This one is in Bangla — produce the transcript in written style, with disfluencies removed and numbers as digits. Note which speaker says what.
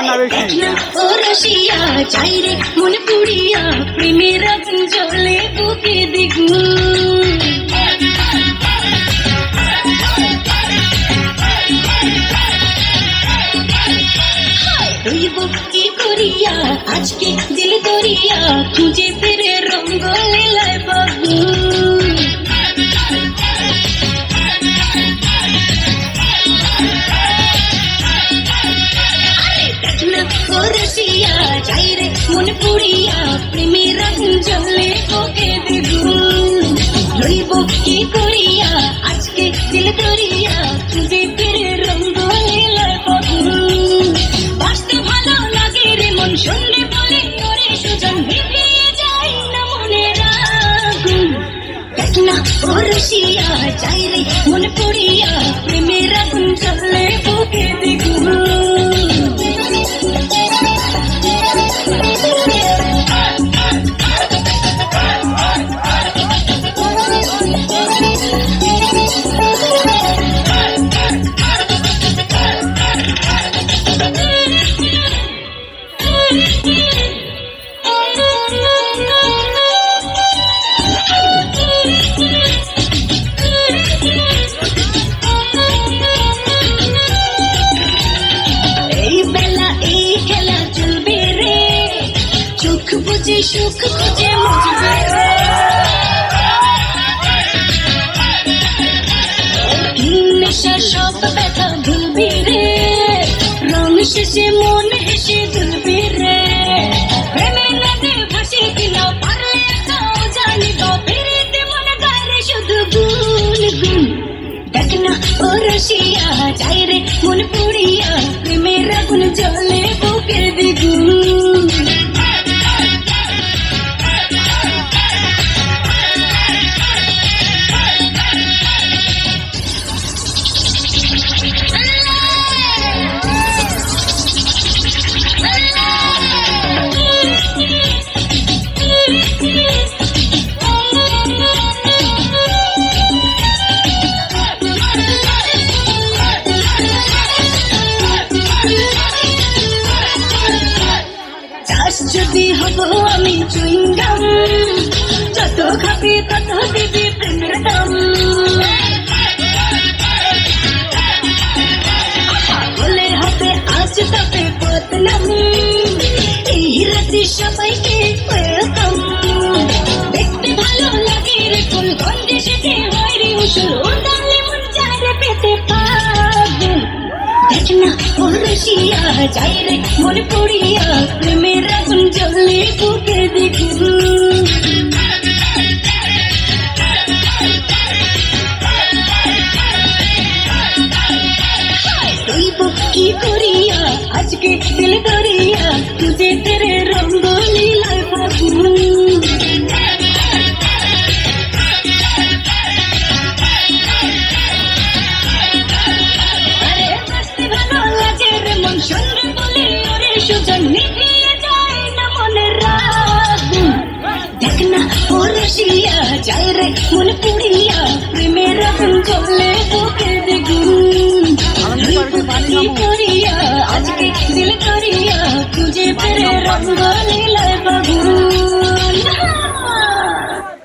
Speaker 1: না বেশি
Speaker 2: ও রসিয়া যাই রে মন পুড়িয়া প্রেমের আগুন জ্বলে বুকে দ্বিগুণ রইব কি করিয়া আজকে দিল দরিয়া খুঁজে ফিরে রঙ্গ লীলায় বাবু রসিয়া যাই রে মন পুড়িয়া প্রেমের আগুন জ্বলে বুকে দ্বিগুণ রইব কি করিয়া আজকে দিল দরিয়া খুঁজে ফিরে রঙ্গ লীলায় বাবু বাঁচতে ভালো লাগে রে মন শুনলে বলে ওরে সুজন ভিভিয়ে যায় না মনের আগুন দেখ না ও রসিয়া যাই রে মন পুড়িয়া প্রেমের আগুন জ্বলে বুকে দ্বিগুণ সুখ খুঁজে মুজবে নেশা সব ব্যথা ভুলবি রে রং শেষে মন হেসে দুলবি রে প্রেমে নদী ভাসি দিল পারলে তাও জানিব ফিরিতে মন গায়ে শুধু গুন গুন দেখ না ও রসিয়া যাই রে মন পুড়িয়া প্রেমের আগুন জ্বলে বুকের দ্বিগুণ যদি হব আমি চুইংগাম যত খাবি তত দিবি প্রেমের দাম বলে হবে আজ তবে বদনাম এই রাতে সবাইকে ওয়েলকাম দেখতে ভালো লাগে রে ফুল গন্ধে সেটে হয় রে উসুল উড়ালে মন চায় রে পেতে পাবো দেখ না ও রসিয়া যাই রে মন পুড়িয়া প্রেমের আগুন জ্বলে বুকে দ্বিগুণ রইব কি করিয়া আজকে দিল দরিয়া খুঁজে ফিরে রঙ্গ লীলায় বাবু শুনলে বলে ওরে সুজন নিভিয়ে যায় না মনের আগুন দেখ না ও রসিয়া যাই রে মন পুড়িয়া প্রেমের আগুন জ্বলে বুকে দ্বিগুণ কি করিয়া আজকে দিল করিয়া খুঁজে ফিরে রঙ্গ লীলায় বাবু